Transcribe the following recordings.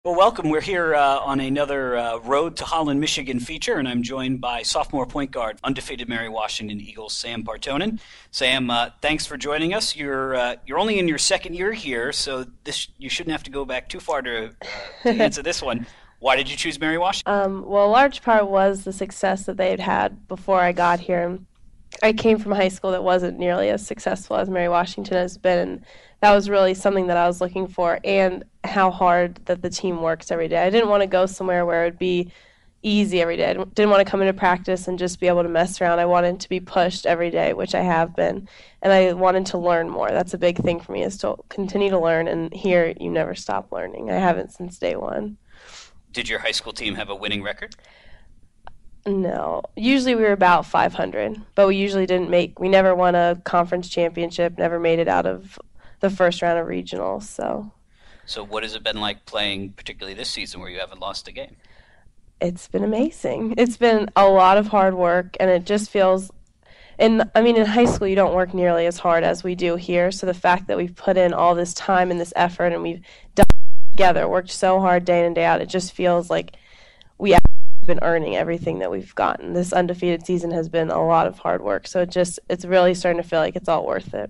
Well, welcome. We're here on another Road to Holland, Michigan feature, and I'm joined by sophomore point guard, undefeated Mary Washington Eagles, Sam Partonen. Sam, thanks for joining us. You're only in your second year here, so this you shouldn't have to go back too far to answer this one. Why did you choose Mary Washington? Well, a large part was the success that they had had before I got here. I came from a high school that wasn't nearly as successful as Mary Washington has been, and that was really something that I was looking for, and how hard that the team works every day. I didn't want to go somewhere where it would be easy every day. I didn't want to come into practice and just be able to mess around. I wanted to be pushed every day, which I have been, and I wanted to learn more. That's a big thing for me, is to continue to learn, and here you never stop learning. I haven't since day one. Did your high school team have a winning record? No. Usually we were about 500, but we never won a conference championship, never made it out of the first round of regionals, so. So what has it been like playing, particularly this season, where you haven't lost a game? It's been amazing. It's been a lot of hard work, and it just feels, in high school you don't work nearly as hard as we do here, so the fact that we've put in all this time and this effort and we've done it together, worked so hard day in and day out, it just feels like we have been earning everything that we've gotten. This undefeated season has been a lot of hard work, so it's really starting to feel like it's all worth it.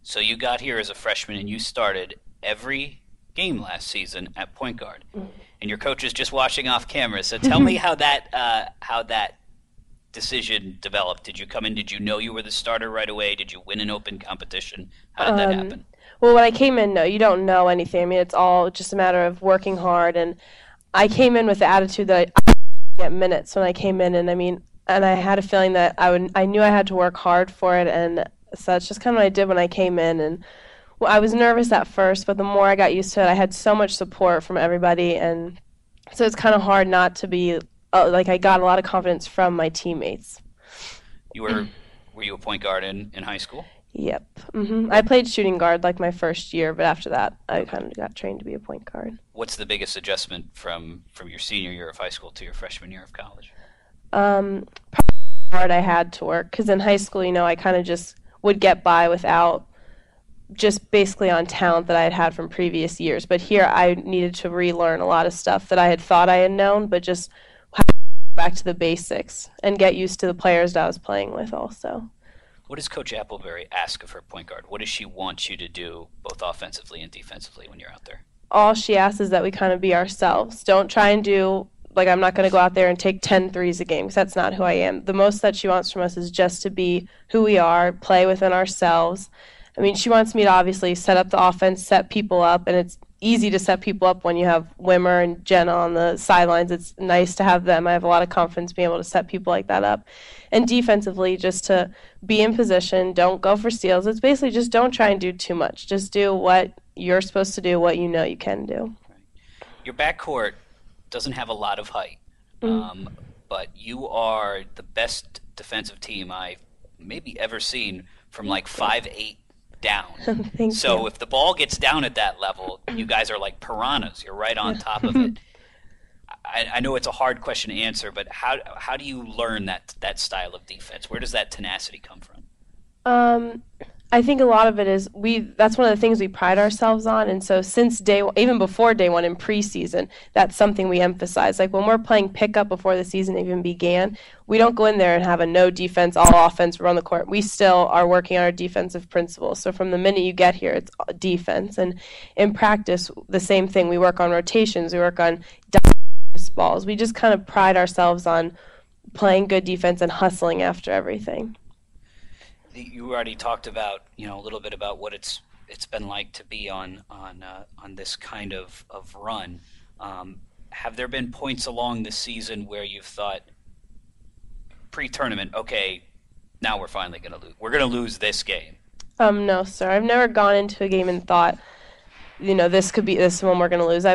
So you got here as a freshman and you started every game last season at point guard, and your coach is just watching off camera. So tell me how that decision developed. Did you come in? Did you know you were the starter right away? Did you win an open competition? How did that happen? Well, when I came in, no, you don't know anything. I mean, it's all just a matter of working hard, and I came in with the attitude that I get minutes when I came in, and I had a feeling that I knew I had to work hard for it, and so that's just kind of what I did when I came in. And well, I was nervous at first, but the more I got used to it, I had so much support from everybody, and so it's kind of hard not to be I got a lot of confidence from my teammates. Were you a point guard in high school? Yep. I played shooting guard like my first year, but after that, I kind of got trained to be a point guard. What's the biggest adjustment from your senior year of high school to your freshman year of college? Probably hard I had to work, because in high school, I kind of just would get by without just basically on talent that I had had from previous years. But here I needed to relearn a lot of stuff that I had thought I had known, but just back to the basics and get used to the players that I was playing with also. What does Coach Appleberry ask of her point guard? What does she want you to do, both offensively and defensively, when you're out there? All she asks is that we kind of be ourselves. Don't try and do, I'm not going to go out there and take 10 threes a game, because that's not who I am. The most that she wants from us is just to be who we are, play within ourselves. She wants me to obviously set up the offense, set people up, and it's easy to set people up when you have Wimmer and Jenna on the sidelines. It's nice to have them. I have a lot of confidence being able to set people like that up. And defensively, just to be in position, don't go for steals. It's basically just don't try and do too much. Just do what you're supposed to do, what you know you can do. Right. Your backcourt doesn't have a lot of height, but you are the best defensive team I've maybe ever seen from 5'8" down. Thank so you. If the ball gets down at that level, you guys are like piranhas. You're right on top of it. I know it's a hard question to answer, but how do you learn that style of defense? Where does that tenacity come from? I think a lot of it is that's one of the things we pride ourselves on, and so since even before day one in preseason, that's something we emphasize. Like when we're playing pickup before the season even began, we don't go in there and have a no defense, all offense, run the court. We still are working on our defensive principles. So from the minute you get here, it's defense. And in practice, the same thing. We work on rotations. We work on balls. We just kind of pride ourselves on playing good defense and hustling after everything. You already talked about a little bit about what it's been like to be on this kind of run. Have there been points along the season where you've thought pre-tournament, okay, now we're finally going to lose. We're going to lose this game? No, sir. I've never gone into a game and thought, this could be this one we're going to lose.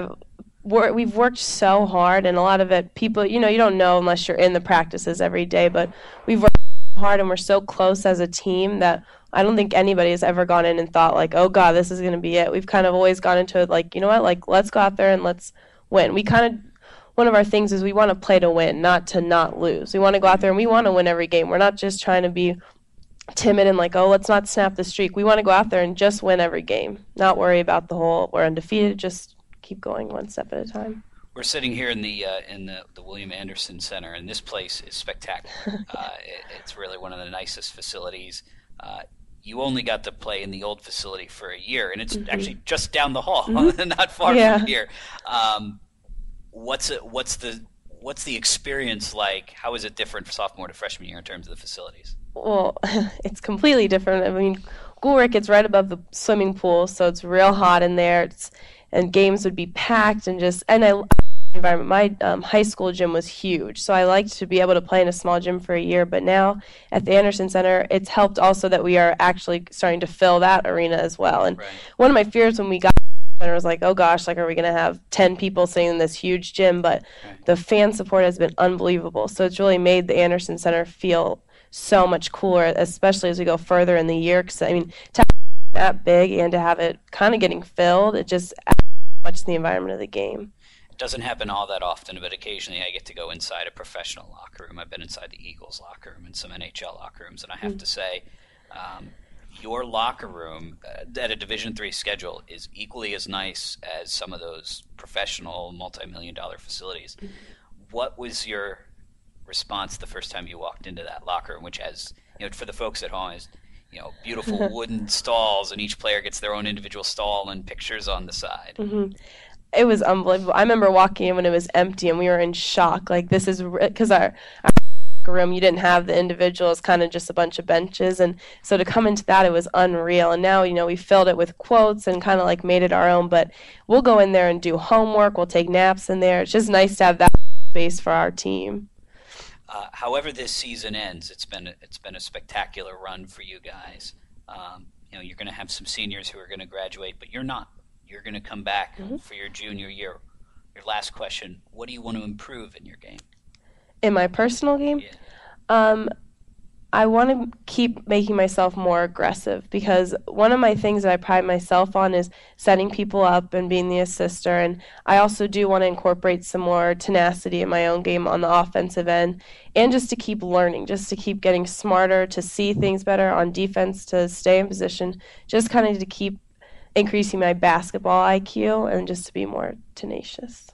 We've worked so hard, and a lot of it, people, you don't know unless you're in the practices every day, but we've worked hard, and we're so close as a team that I don't think anybody has ever gone in and thought oh God, this is going to be it. We've kind of always gone into it let's go out there and let's win. One of our things is we want to play to win, not to not lose. We want to go out there and we want to win every game. We're not just trying to be timid and let's not snap the streak. We want to go out there and just win every game, not worry about the whole we're undefeated, just keep going one step at a time. We're sitting here in the William Anderson Center, and this place is spectacular. It's really one of the nicest facilities. You only got to play in the old facility for a year, and it's actually just down the hall, not far from here. What's the experience like? How is it different for sophomore to freshman year in terms of the facilities? Well, it's completely different. I mean, Gulrick, it's right above the swimming pool, so it's real hot in there. And games would be packed, and I environment. My high school gym was huge, so I liked to be able to play in a small gym for a year. But now at the Anderson Center, it's helped also that we are actually starting to fill that arena as well. And one of my fears when we got there was like, oh gosh, like are we going to have 10 people sitting in this huge gym? But the fan support has been unbelievable. So it's really made the Anderson Center feel so much cooler, especially as we go further in the year. Because I mean, to have it that big and to have it kind of getting filled, it just adds so much to the environment of the game. Doesn't happen all that often, but occasionally I get to go inside a professional locker room. I've been inside the Eagles locker room and some NHL locker rooms, and I have to say, your locker room at a Division III schedule is equally as nice as some of those professional multi-million-dollar facilities. What was your response the first time you walked into that locker room, which has, for the folks at home, is beautiful wooden stalls, and each player gets their own individual stall and pictures on the side? It was unbelievable. I remember walking in when it was empty, and we were in shock. Like, this is because our room, you didn't have the individuals, kind of just a bunch of benches, and so to come into that, it was unreal. And now, we filled it with quotes and kind of like made it our own. But we'll go in there and do homework. We'll take naps in there. It's just nice to have that space for our team. However, this season ends, it's been a spectacular run for you guys. You're going to have some seniors who are going to graduate, but you're not. You're going to come back for your junior year. Your last question, what do you want to improve in your game? In my personal game? Yeah. I want to keep making myself more aggressive, because one of my things that I pride myself on is setting people up and being the assister, and I also do want to incorporate some more tenacity in my own game on the offensive end, and just to keep learning, just to keep getting smarter, to see things better on defense, to stay in position, just kind of to keep increasing my basketball IQ and just to be more tenacious.